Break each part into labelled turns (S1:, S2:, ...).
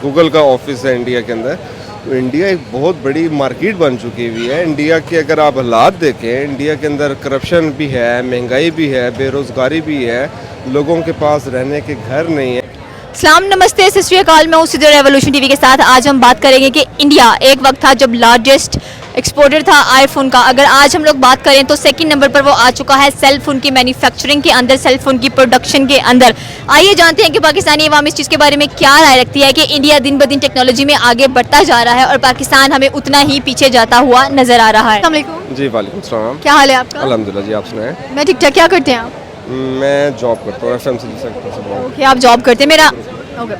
S1: Google का office है India के अंदर। तो इंडिया एक बहुत बड़ी मार्केट बन चुकी हुई है। इंडिया के अगर आप हालात देखें, इंडिया के अंदर करप्शन भी है, महंगाई भी है, बेरोज़गारी भी है, लोगों के पास रहने के घर नहीं है।
S2: सलाम नमस्ते सत श्री अकाल, मैं हूँ सिद्धू रेवोल्यूशन टीवी के साथ। आज हम बात करेंगे कि इंडिया एक वक्त था जब लार्जेस्ट एक्सपोर्टर था आईफोन का। अगर आज हम लोग बात करें तो सेकंड नंबर पर वो आ चुका है सेल फोन की मैन्युफैक्चरिंग के अंदर, सेल फोन की प्रोडक्शन के अंदर। आइए जानते हैं कि पाकिस्तानी अवाम इस चीज़ के बारे में क्या राय रखती है कि इंडिया दिन ब दिन टेक्नोलॉजी में आगे बढ़ता जा रहा है और पाकिस्तान हमें उतना ही पीछे जाता हुआ नजर आ रहा है। अस्सलाम वालेकुम।
S1: जी वालेकुम सलाम।
S2: क्या हाल है आपका?
S1: अल्हम्दुलिल्लाह जी, आप सुनाएं।
S2: मैं ठीक ठाक। क्या करते हैं आप?
S1: मैं जॉब करता हूँ FMCG सेक्टर से हूँ।
S2: कि आप जॉब करते हैं।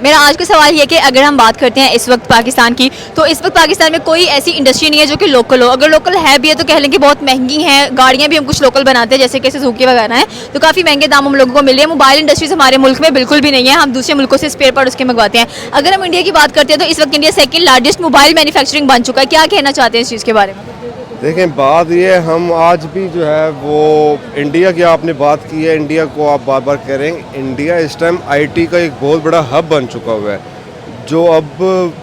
S2: मेरा आज का सवाल ये है कि अगर हम बात करते हैं इस वक्त पाकिस्तान की, तो इस वक्त पाकिस्तान में कोई ऐसी इंडस्ट्री नहीं है जो कि लोकल हो। अगर लोकल है भी है तो कह लें कि बहुत महंगी हैं। गाड़ियाँ भी हम कुछ लोकल बनाते हैं, जैसे कि सुजुकी वगैरह हैं, तो काफ़ी महंगे दाम हम लोगों को मिल रहे हैं। मोबाइल इंडस्ट्रीज हमारे मुल्क में बिल्कुल भी नहीं है, हम दूसरे मुल्कों से स्पेयर पार्ट उसके मंगवाते हैं। अगर हम इंडिया की बात करते हैं तो इस वक्त India second largest mobile manufacturing बन चुका है। क्या कहना चाहते हैं इस चीज़ के बारे में?
S1: देखें, बात ये हम आज भी जो है वो इंडिया की आपने बात की है, इंडिया को आप बार बार कह रहे हैं। इंडिया इस टाइम IT का एक बहुत बड़ा हब बन चुका हुआ है। जो अब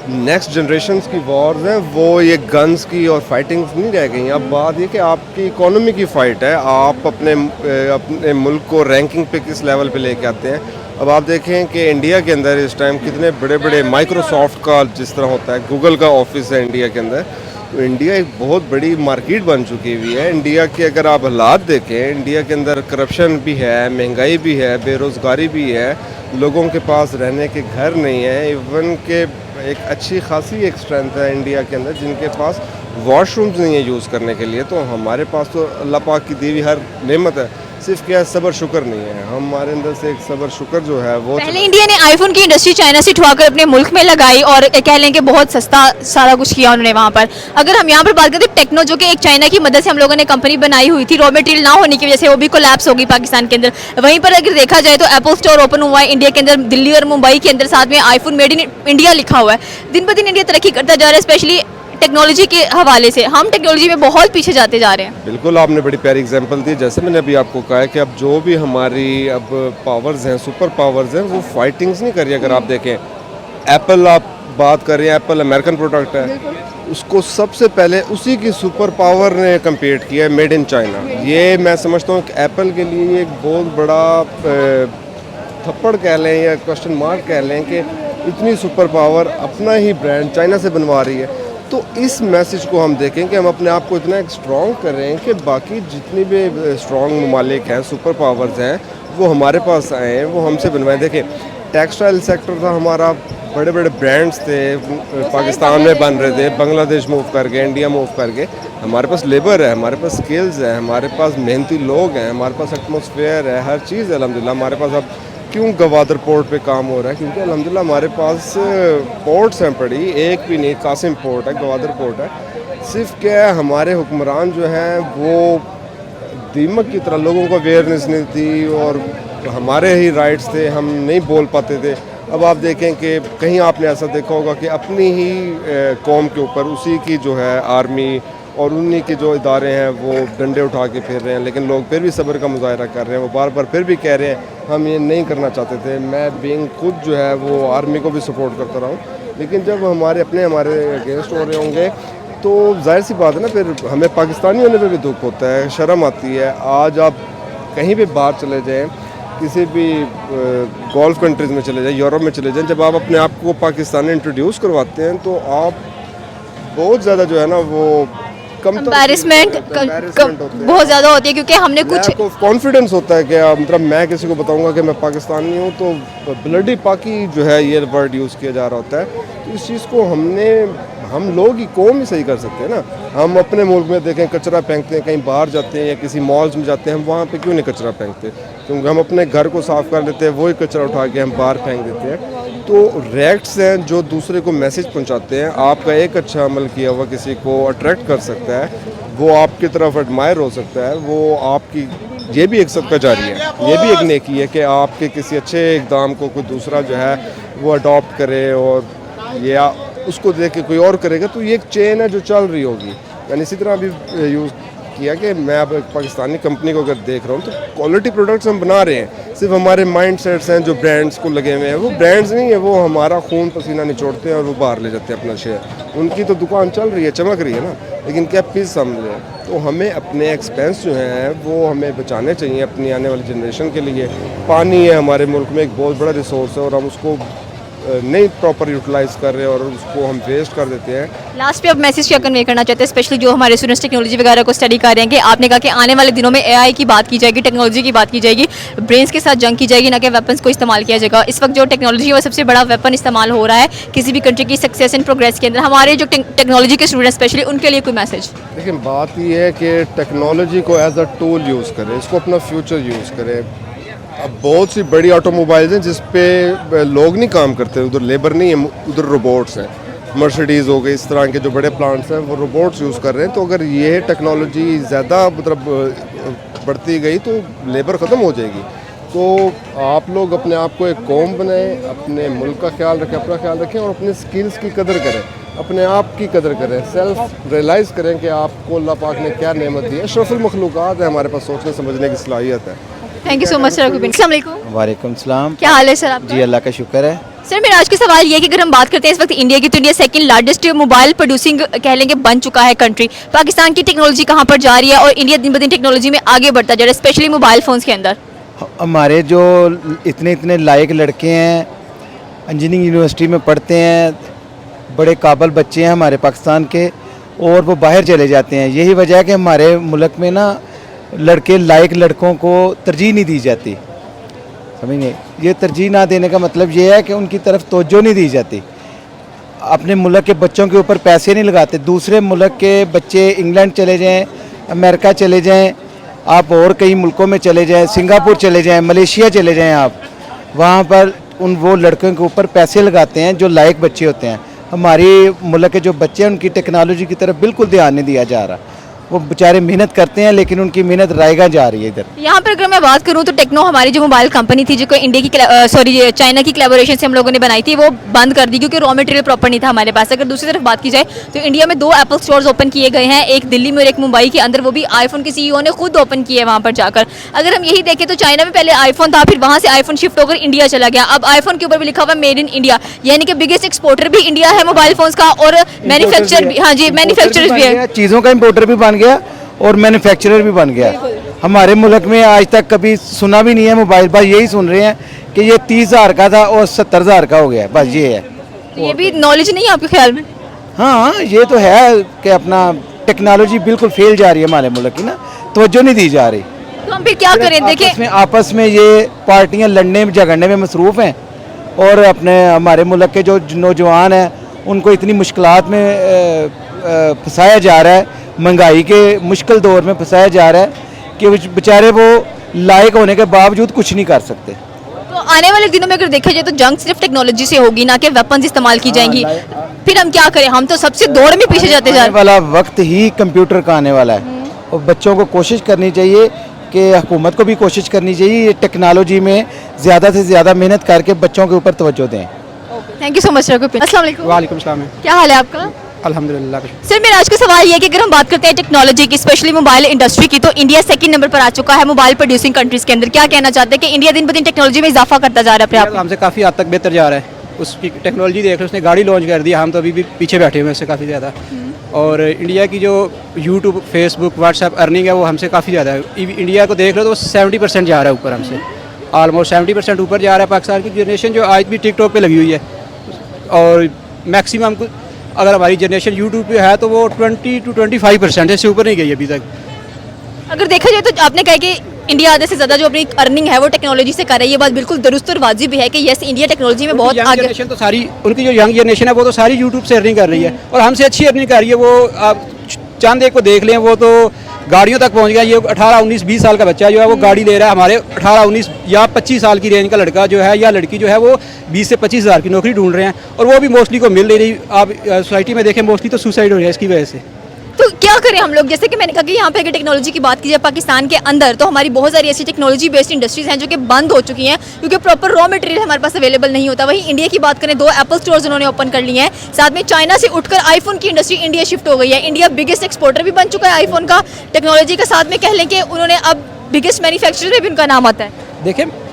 S1: नेक्स्ट जनरेशन की वॉर्स हैं वो ये गन्स की और फाइटिंग्स नहीं रह गई। अब बात ये कि आपकी इकोनॉमी की फ़ाइट है, आप अपने मुल्क को रैंकिंग पे किस लेवल पे लेके आते हैं। अब आप देखें कि इंडिया के अंदर इस टाइम कितने बड़े बड़े माइक्रोसॉफ्ट का जिस तरह होता है, गूगल का ऑफिस है इंडिया के अंदर। तो इंडिया एक बहुत बड़ी मार्केट बन चुकी हुई है। इंडिया के अगर आप हालात देखें, इंडिया के अंदर करप्शन भी है, महंगाई भी है, बेरोज़गारी भी है, लोगों के पास रहने के घर नहीं है। इवन के एक अच्छी खासी एक स्ट्रेंथ है इंडिया के अंदर जिनके पास वॉशरूम्स नहीं है यूज़ करने के लिए। तो हमारे पास तो अल्लाह पाक की दी हुई हर नेमत है, सिर्फ क्या है सब्र शुक्र नहीं है। हमारे अंदर से एक सब्र शुक्र जो है वो
S2: पहले इंडिया ने आईफोन की इंडस्ट्री चाइना से उठवाकर अपने मुल्क में लगाई और कह लें कि बहुत सस्ता सारा कुछ किया उन्होंने वहाँ पर। अगर हम यहाँ पर बात करें टेक्नो, जो कि एक चाइना की मदद से हम लोगों ने कंपनी बनाई हुई थी, रॉ मटेरियल ना होने की वजह से वो भी कोलैप्स होगी पाकिस्तान के अंदर। वहीं पर अगर देखा जाए तो एप्पल स्टोर ओपन हुआ है इंडिया के अंदर, दिल्ली और मुंबई के अंदर, साथ में आईफोन मेड इन इंडिया लिखा हुआ है। दिन ब दिन इंडिया तरक्की करता जा रहा है, स्पेशली टेक्नोलॉजी के हवाले से हम टेक्नोलॉजी में बहुत पीछे जाते जा रहे हैं।
S1: बिल्कुल, आपने बड़ी प्यारी एग्जांपल दी। जैसे मैंने अभी आपको कहा है कि अब जो भी हमारी अब पावर्स हैं, सुपर पावर्स हैं, वो फाइटिंग्स नहीं कर रही। अगर आप देखें एप्पल, आप बात कर रहे हैं, एप्पल अमेरिकन प्रोडक्ट है, उसको सबसे पहले उसी की सुपर पावर ने कम्पीट किया है, मेड इन चाइना। ये मैं समझता हूँ कि एप्पल के लिए एक बहुत बड़ा थप्पड़ कह लें या क्वेश्चन मार्क कह लें कि इतनी सुपर पावर अपना ही ब्रांड चाइना से बनवा रही है। तो इस मैसेज को हम देखें कि हम अपने आप को इतना स्ट्रॉन्ग करें कि बाकी जितनी भी स्ट्रॉन्ग ममालिक हैं, सुपर पावर्स हैं, वो हमारे पास आएँ, वो हमसे बनवाएं। देखें, टेक्सटाइल सेक्टर था हमारा, बड़े बड़े ब्रांड्स थे पाकिस्तान में बन रहे थे, बांग्लादेश मूव करके, इंडिया मूव करके। हमारे पास लेबर है, हमारे पास स्किल्स है, हमारे पास मेहनती लोग हैं, हमारे पास एटमॉस्फेयर है, हर चीज़ है अल्हम्दुलिल्लाह हमारे पास। अब क्यों गवादर पोर्ट पे काम हो रहा है? क्योंकि अल्हम्दुलिल्लाह हमारे पास पोर्ट्स हैं पड़ी, एक भी नहीं, कासिम पोर्ट है, गवादर पोर्ट है। सिर्फ क्या है, हमारे हुक्मरान जो हैं वो दीमक की तरह, लोगों को अवेयरनेस नहीं थी और हमारे ही राइट्स थे, हम नहीं बोल पाते थे। अब आप देखें कि कहीं आपने ऐसा देखा होगा कि अपनी ही कौम के ऊपर उसी की जो है आर्मी और उन्हीं के जो इदारे हैं वो डंडे उठा के फिर रहे हैं, लेकिन लोग फिर भी सब्र का मुजाहरा कर रहे हैं। वो बार बार फिर भी कह रहे हैं हम ये नहीं करना चाहते थे। मैं बीइंग खुद जो है वो आर्मी को भी सपोर्ट करता रहा हूँ, लेकिन जब हमारे अगेंस्ट हो रहे होंगे तो जाहिर सी बात है ना, फिर हमें पाकिस्तानी होने पर भी दुख होता है, शर्म आती है। आज आप कहीं भी बाहर चले जाएँ, किसी भी गल्फ़ कंट्रीज़ में चले जाएँ, यूरोप में चले जाएँ, जब आप अपने आप को पाकिस्तानी इंट्रोड्यूस करवाते हैं तो आप बहुत ज़्यादा जो है ना वो
S2: कंपैरिजमेंट बहुत ज़्यादा होती है, क्योंकि हमने कुछ
S1: कॉन्फिडेंस होता है कि मतलब मैं किसी को बताऊंगा कि मैं पाकिस्तानी हूँ तो ब्लडी पाकी जो है ये वर्ड यूज़ किया जा रहा होता है। तो इस चीज़ को हम लोग ही कौम ही सही कर सकते हैं ना। हम अपने मुल्क में देखें कचरा फेंकते हैं, कहीं बाहर जाते हैं या किसी मॉल्स में जाते हैं, हम वहाँ पे क्यों नहीं कचरा फेंकते? क्योंकि हम अपने घर को साफ़ कर लेते हैं, वही कचरा उठा के हम बाहर फेंक देते हैं। तो रेक्ट्स हैं जो दूसरे को मैसेज पहुंचाते हैं। आपका एक अच्छा अमल किया हुआ किसी को अट्रैक्ट कर सकता है, वो आपकी तरफ एडमायर हो सकता है, वो आपकी ये भी एक सदका जारी है, ये भी एक नेकी है कि आपके किसी अच्छे इक़दाम को कोई दूसरा जो है वो अडॉप्ट करे और ये उसको देख के कोई और करेगा, तो ये एक चेन है जो चल रही होगी। यानी इसी तरह अभी किया कि मैं अब एक पाकिस्तानी कंपनी को अगर देख रहा हूँ तो क्वालिटी प्रोडक्ट्स हम बना रहे हैं। सिर्फ हमारे माइंड सेट्स हैं जो ब्रांड्स को लगे हुए हैं, वो ब्रांड्स नहीं है, वो हमारा खून पसीना निचोड़ते हैं और वो बाहर ले जाते हैं अपना शेयर। उनकी तो दुकान चल रही है, चमक रही है ना, लेकिन क्या पीस समझे। तो हमें अपने एक्सपेंस जो हैं वो हमें बचाने चाहिए अपनी आने वाली जनरेशन के लिए। पानी है हमारे मुल्क में एक बहुत बड़ा रिसोर्स है और हम उसको नहीं प्रॉपर यूटिलाइज कर रहे हैं और उसको हम वेस्ट कर देते हैं।
S2: लास्ट पे अब मैसेज क्या कन्वे करना चाहते हैं, स्पेशली जो हमारे स्टूडेंट्स टेक्नोलॉजी वगैरह को स्टडी कर रहे हैं, कि आपने कहा कि आने वाले दिनों में एआई की बात की जाएगी, टेक्नोलॉजी की बात की जाएगी, ब्रेन्स के साथ जंग की जाएगी, ना कि वेपन्स को इस्तेमाल किया जाएगा। इस वक्त जो टेक्नोलॉजी है वो सबसे बड़ा वेपन इस्तेमाल हो रहा है किसी भी कंट्री की सक्सेस एंड प्रोग्रेस के अंदर। हमारे जो टेक्नोलॉजी के स्टूडेंट्स स्पेशली उनके लिए कोई मैसेज?
S1: लेकिन बात ये है कि टेक्नोलॉजी को एज अ टूल यूज़ करें, इसको अपना फ्यूचर यूज़ करें। अब बहुत सी बड़ी ऑटोमोबाइल्स हैं जिस पे लोग नहीं काम करते, उधर लेबर नहीं है, उधर रोबोट्स हैं। मर्सिडीज़ हो गई, इस तरह के जो बड़े प्लांट्स हैं वो रोबोट्स यूज़ कर रहे हैं। तो अगर ये टेक्नोलॉजी ज़्यादा मतलब बढ़ती गई तो लेबर ख़त्म हो जाएगी। तो आप लोग अपने आप को एक कौम बनाएं, अपने मुल्क का ख्याल रखें, अपना ख्याल रखें और अपने स्किल्स की कदर करें, अपने आप की कदर करें, सेल्फ रियलाइज़ करें कि आपको अल्लाह पाक ने क्या नेमत दी है। अशरफुल मखलूक़ात है, हमारे पास सोचने समझने की सलाहियत है।
S2: Thank you so much sir. अस्सलाम वालेकुम।
S3: वालेकुम सलाम।
S2: क्या हाल है सर आपका?
S3: जी अल्लाह का शुक्र है।
S2: सर मेरा आज का सवाल ये है कि अगर हम बात करते हैं इस वक्त इंडिया की, तो India second largest mobile producing कह लेंगे बन चुका है कंट्री। पाकिस्तान की टेक्नोलॉजी कहाँ पर जा रही है और इंडिया दिन ब दिन टेक्नोलॉजी में आगे बढ़ता जा रहा है, स्पेशली मोबाइल फ़ोन्स के अंदर?
S3: हमारे जो इतने लायक लड़के हैं, इंजीनियरिंग यूनिवर्सिटी में पढ़ते हैं, बड़े काबिल बच्चे हैं हमारे पाकिस्तान के, और वो बाहर चले जाते हैं। यही वजह है कि हमारे मुल्क में ना लड़के लायक लड़कों को तरजीह नहीं दी जाती। समझिए, ये तरजीह ना देने का मतलब ये है कि उनकी तरफ तवज्जो नहीं दी जाती। अपने मुल्क के बच्चों के ऊपर पैसे नहीं लगाते। दूसरे मुल्क के बच्चे इंग्लैंड चले जाएं, अमेरिका चले जाएं, आप और कई मुल्कों में चले जाएं, सिंगापुर चले जाएं, मलेशिया चले जाएं, आप वहाँ पर वो लड़कों के ऊपर पैसे लगाते हैं जो लायक बच्चे होते हैं। हमारी मुल्क के जो बच्चे हैं उनकी टेक्नोलॉजी की तरफ बिल्कुल ध्यान नहीं दिया जा रहा। वो बेचारे मेहनत करते हैं लेकिन उनकी मेहनत रायगा जा रही है इधर।
S2: यहाँ पर अगर मैं बात करूँ तो टेक्नो हमारी जो मोबाइल कंपनी थी, जो इंडिया की चाइना की कोलैबोरेशन से हम लोगों ने बनाई थी, वो बंद कर दी क्योंकि रॉ मटेरियल प्रॉपर नहीं था हमारे पास। अगर दूसरी तरफ बात की जाए तो इंडिया में 2 एप्पल स्टोर्स ओपन किए गए हैं, एक दिल्ली में और एक मुंबई के अंदर, वो भी आईफोन के सीईओ ने खुद ओपन किए वहाँ पर जाकर। अगर हम यही देखें तो चाइना में पहले आईफोन था, फिर वहाँ से आईफोन शिफ्ट होकर इंडिया चला गया। अब आईफोन के ऊपर भी लिखा हुआ मेड इन इंडिया, यानी कि बिगेस्ट एक्सपोर्टर भी इंडिया है मोबाइल फोन्स का और मैन्युफैक्चर भी। हाँ जी, मैन्युफैक्चरर्स भी है,
S3: चीज़ों का इम्पोर्टर भी बन गया और मैन्युफैक्चरर भी बन गया। हमारे मुल्क में आज तक कभी सुना भी नहीं है मोबाइल, बस यही सुन रहे हैं कि ये 30,000 का था और 70,000 का हो गया, बस ये है।
S2: ये भी नॉलेज नहीं है आपके ख्याल में?
S3: हाँ, ये तो है कि अपना टेक्नोलॉजी बिल्कुल फेल जा रही है हमारे मुल्क की ना, तवज्जो नहीं दी जा रही।
S2: तो हम फिर क्या करें? देखिए
S3: आपस में ये पार्टियां लड़ने झगड़ने में मसरूफ़ हैं और अपने हमारे मुल्क के जो नौजवान हैं उनको इतनी मुश्किलात में फंसाया जा रहा है, महंगाई के मुश्किल दौर में फंसाया जा रहा है कि बेचारे वो लायक होने के बावजूद कुछ नहीं कर सकते।
S2: तो आने वाले दिनों में अगर देखा जाए तो जंग सिर्फ टेक्नोलॉजी से होगी, ना कि वेपन्स इस्तेमाल की जाएंगी। फिर हम क्या करें? हम तो सबसे दौड़ में पीछे जाते जा रहे हैं।
S3: वाला वक्त ही कंप्यूटर का आने वाला है और बच्चों को कोशिश करनी चाहिए कि हुकूमत को भी कोशिश करनी चाहिए टेक्नोलॉजी में ज़्यादा से ज़्यादा मेहनत करके बच्चों के ऊपर तवज्जो दें।
S2: Thank you so much sir. अस्सलाम वालेकुम।
S4: वालेकुम सलाम।
S2: क्या हाल है आपका?
S4: अल्हम्दुलिल्लाह।
S2: सर मेरा आज का सवाल ये है कि अगर हम बात करते हैं टेक्नोलॉजी की, स्पेशली मोबाइल इंडस्ट्री की, तो इंडिया सेकंड नंबर पर आ चुका है मोबाइल प्रोड्यूसिंग कंट्रीज के अंदर। क्या कहना चाहते हैं कि इंडिया दिन ब दिन टेक्नोलॉजी में इजाफा करता जा रहा है अपने आप?
S4: हमसे काफ़ी हद तक बेहतर जा रहा है। उसकी टेक्नोलॉजी देख लो, उसने गाड़ी लॉन्च कर दिया, हम तो अभी भी पीछे बैठे हुए हैं उससे काफ़ी ज़्यादा। और इंडिया की जो यूट्यूब, फेसबुक, व्हाट्सएप अर्निंग है वो हमसे काफ़ी ज़्यादा है। इंडिया को देख लो तो 70% जा रहा है ऊपर हमसे, ऑलमोस्ट 70% ऊपर जा रहा है। पाकिस्तान की जनरेशन जो आज भी टिकटॉक पे लगी हुई है और मैक्सिमम अगर हमारी जनरेशन यूट्यूब पे है तो वो 20 to 25% से ऊपर नहीं गई अभी तक।
S2: अगर देखा जाए तो आपने कहा कि इंडिया आधे से ज़्यादा जो अपनी अर्निंग है वो टेक्नोलॉजी से कर रही है, ये बात बिल्कुल दुरुस्त और वाजिब भी है कि यस इंडिया टेक्नोलॉजी में बहुत आगे।
S4: जनरेशन तो सारी, उनकी जो यंग जनरेशन है वो तो सारी यूट्यूब से अर्निंग कर रही है और हमसे अच्छी अर्निंग कर रही है। वो आप चांद एक को देख लें, वो तो गाड़ियों तक पहुंच गया। ये 18, 19, 20 साल का बच्चा जो है वो गाड़ी ले रहा है। हमारे 18, 19 या 25 साल की रेंज का लड़का जो है या लड़की जो है वो 20 से 25 हज़ार की नौकरी ढूंढ रहे हैं और वो भी मोस्टली को मिल नहीं रही। आप सोसाइटी में देखें मोस्टली तो सुसाइड हो रही है इसकी वजह से।
S2: तो तो क्या करें हम लोग? जैसे कि मैंने कहा कि यहाँ पे अगर टेक्नोलॉजी की बात की जाए पाकिस्तान के अंदर, तो हमारी बहुत सारी ऐसी टेक्नोलॉजी बेस्ड इंडस्ट्रीज हैं जो कि बंद हो चुकी हैं क्योंकि प्रॉपर रॉ मटेरियल हमारे पास अवेलेबल नहीं होता। वहीं इंडिया की बात करें, 2 एप्पल स्टोर्स उन्होंने ओपन कर लिए हैं। साथ में चाइना से उठकर आईफोन की इंडस्ट्री इंडिया शिफ्ट हो गई है। इंडिया बिगेस्ट एक्सपोर्टर भी बन चुका है आईफोन का, टेक्नोलॉजी का। साथ में कह लें कि उन्होंने अब बिगेस्ट मैन्युफैक्चरर में भी उनका नाम आता है।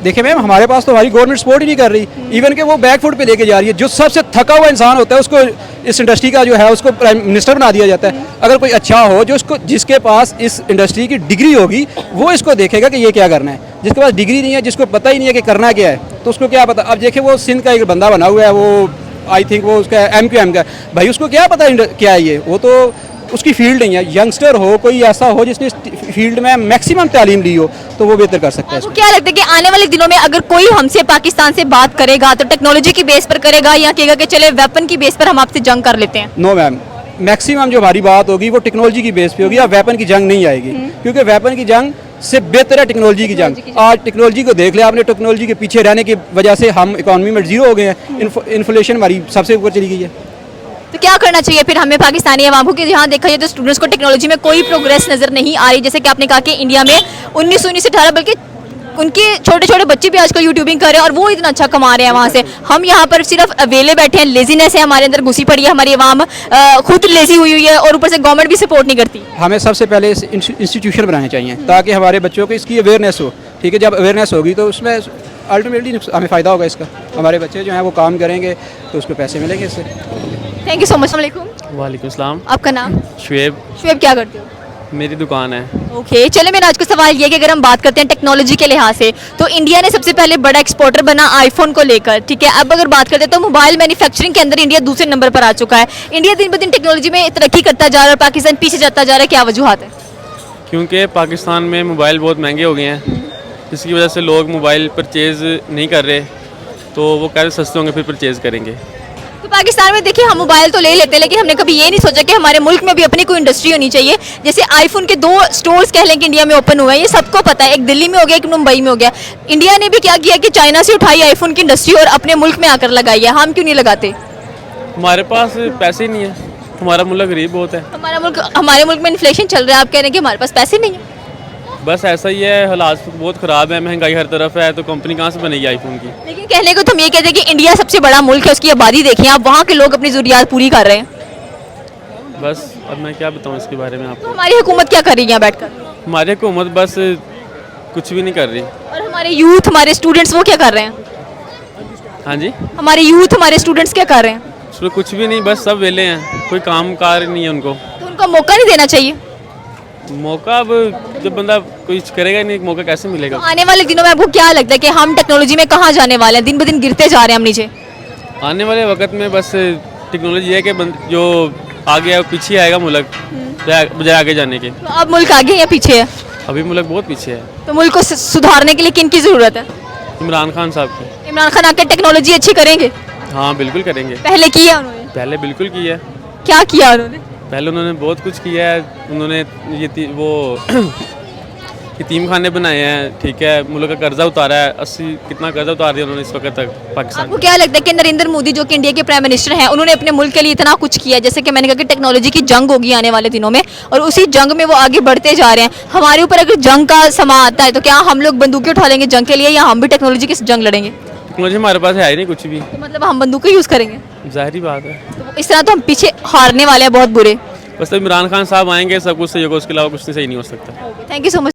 S4: देखिए मैम, हमारे पास तो हमारी गवर्नमेंट सपोर्ट ही नहीं कर रही। इवन कि वो बैकफुट पे लेके जा रही है। जो सबसे थका हुआ इंसान होता है उसको इस इंडस्ट्री का जो है उसको प्राइम मिनिस्टर बना दिया जाता है। अगर कोई अच्छा हो जो उसको, जिसके पास इस इंडस्ट्री की डिग्री होगी, वो इसको देखेगा कि ये क्या करना है। जिसके पास डिग्री नहीं है, जिसको पता ही नहीं है कि करना क्या है, तो उसको क्या पता। अब देखिए वो सिंध का एक बंदा बना हुआ है, वो आई थिंक वो उसका MQM का भाई, उसको क्या पता क्या है ये, वो तो उसकी फील्ड नहीं है। यंगस्टर हो, कोई ऐसा हो जिसने फील्ड में मैक्सिमम तालीम ली हो, तो वो बेहतर कर सकता है।
S2: आपको क्या लगता है कि आने वाले दिनों में अगर कोई हमसे पाकिस्तान से बात करेगा तो टेक्नोलॉजी की बेस पर करेगा या कहेगा कि चले वेपन की बेस पर हम आपसे जंग कर लेते हैं?
S4: नो मैम, मैक्सिमम जो हमारी बात होगी वो टेक्नोलॉजी की बेस पे होगी। या वेपन की जंग नहीं आएगी, क्योंकि वेपन की जंग से बेहतर है टेक्नोलॉजी की जंग। आज टेक्नोलॉजी को देख लिया आपने, टेक्नोलॉजी के पीछे रहने की वजह से हम इकोनॉमी में जीरो हो गए हैं। इन्फ्लेशन हमारी सबसे ऊपर चली गई है।
S2: तो क्या करना चाहिए फिर हमें पाकिस्तानी अवाम को? कि यहाँ देखा जाए तो स्टूडेंट्स को टेक्नोलॉजी में कोई प्रोग्रेस नजर नहीं आ रही। जैसे कि आपने कहा कि इंडिया में 19 से 18 बल्कि उनके छोटे छोटे बच्चे भी आजकल यूट्यूबिंग कर रहे हैं और वो इतना अच्छा कमा रहे हैं वहाँ से। हम यहाँ पर सिर्फ वेले बैठे हैं, लेजीनेस है हमारे अंदर घुसी पड़ी है, हमारी अवाम खुद लेजी हुई हुई है और ऊपर से गवर्नमेंट भी सपोर्ट नहीं करती।
S4: हमें सबसे पहले इंस्टीट्यूशन बनाने चाहिए ताकि हमारे बच्चों को इसकी अवेयरनेस हो। ठीक है, जब अवेयरनेस होगी तो उसमें अल्टीमेटली हमें फ़ायदा होगा इसका। हमारे बच्चे जो हैं वो काम करेंगे तो उसको पैसे मिलेंगे इससे।
S2: Thank you so much.
S5: वालेकुम सलाम।
S2: आपका नाम?
S5: शुएब।
S2: शुएब, क्या करते हो?
S5: मेरी दुकान है।
S2: ओके, चले मेरा आज का सवाल ये है कि अगर हम बात करते हैं टेक्नोलॉजी के लिहाज से, तो इंडिया ने सबसे पहले बड़ा एक्सपोर्टर बना आईफोन को लेकर। ठीक है, अब अगर बात करते हैं तो मोबाइल मैन्युफैक्चरिंग के अंदर इंडिया दूसरे नंबर पर आ चुका है। इंडिया दिन ब दिन टेक्नोलॉजी में तरक्की करता जा रहा है और पाकिस्तान पीछे जाता जा रहा है। क्या वजूहत है?
S5: क्योंकि पाकिस्तान में मोबाइल बहुत महंगे हो गए हैं, जिसकी वजह से लोग मोबाइल परचेज़ नहीं कर रहे, तो वो कह रहे सस्ते होंगे फिर परचेज़ करेंगे।
S2: तो पाकिस्तान में देखिए हम मोबाइल तो ले लेते हैं, लेकिन हमने कभी ये नहीं सोचा कि हमारे मुल्क में भी अपनी कोई इंडस्ट्री होनी चाहिए। जैसे आईफोन के 2 स्टोर्स कह लें कि इंडिया में ओपन हुए हैं, ये सबको पता है। एक दिल्ली में हो गया, एक मुंबई में हो गया। इंडिया ने भी क्या किया कि चाइना से उठाई आईफोन की इंडस्ट्री और अपने मुल्क में आकर लगाई है। हम क्यों नहीं लगाते?
S5: हमारे पास पैसे ही नहीं है, हमारा मुल्क गरीब बहुत है।
S2: हमारे मुल्क में इन्फ्लेशन चल रहा है, आप कह रहे हैं कि हमारे पास पैसे नहीं है।
S5: बस ऐसा ही है, हालात बहुत ख़राब है, महंगाई हर तरफ है, तो कंपनी कहाँ से बनेगी आईफोन की।
S2: लेकिन कहने को तो हम ये कहते हैं कि इंडिया सबसे बड़ा मुल्क है, उसकी आबादी देखिए आप, वहाँ के लोग अपनी ज़रूरियात पूरी कर रहे हैं।
S5: बस अब मैं क्या बताऊँ इसके बारे में
S2: तो
S5: आपको।
S2: हमारी हुकूमत क्या कर रही है यहाँ बैठ कर?
S5: हमारी हुकूमत बस कुछ भी नहीं कर रही।
S2: और हमारे यूथ, हमारे स्टूडेंट्स वो क्या कर रहे हैं?
S5: हाँ जी,
S2: हमारे यूथ, हमारे स्टूडेंट्स क्या कर रहे हैं?
S5: उसमें कुछ भी नहीं, बस सब वेले हैं, कोई काम कार नहीं है उनको।
S2: तो उनको मौका नहीं देना चाहिए?
S5: मौका अब जब बंदा कुछ करेगा ही नहीं, मौका कैसे मिलेगा?
S2: तो आने वाले दिनों में आपको क्या लगता है कि हम टेक्नोलॉजी में कहाँ जाने वाले हैं? दिन ब दिन गिरते जा रहे हैं हम नीचे।
S5: आने वाले वक्त में बस टेक्नोलॉजी है कि जो आगे है वो पीछे आएगा मुल्क, बजाय आगे जाने के।
S2: तो अब मुल्क आगे या पीछे है?
S5: अभी मुल्क बहुत पीछे है।
S2: तो मुल्क को सुधारने के लिए किन की ज़रूरत है?
S5: इमरान खान साहब की।
S2: इमरान खान आकर टेक्नोलॉजी अच्छी करेंगे?
S5: हाँ बिल्कुल करेंगे।
S2: पहले किया उन्होंने?
S5: पहले बिल्कुल किया है।
S2: क्या किया उन्होंने?
S5: पहले उन्होंने बहुत कुछ किया है। उन्होंने वो यतीम खाने बनाए हैं, ठीक है, मुल्क का कर्जा उतारा है। 80 कितना कर्जा उतार दिया उन्होंने इस वक्त तक पाकिस्तान।
S2: आपको क्या लगता है कि नरेंद्र मोदी जो कि इंडिया के प्राइम मिनिस्टर हैं, उन्होंने अपने मुल्क के लिए इतना कुछ किया? जैसे कि मैंने कहा कि टेक्नोलॉजी की जंग होगी आने वाले दिनों में और उसी जंग में वो आगे बढ़ते जा रहे हैं। हमारे ऊपर अगर जंग का समा आता है तो क्या हम लोग बंदूकें उठा लेंगे जंग के लिए या हम भी टेक्नोलॉजी की जंग लड़ेंगे?
S5: टेक्नोलॉजी हमारे पास है ही नहीं कुछ भी।
S2: तो मतलब हम बंदूकें यूज़ करेंगे?
S5: जाहिर बात है।
S2: तो इस तरह तो हम पीछे हारने वाले हैं बहुत बुरे।
S5: बस इमरान खान साहब आएंगे सब कुछ सही होगा, उसके अलावा कुछ नहीं सही नहीं हो सकता।
S2: Thank you so much.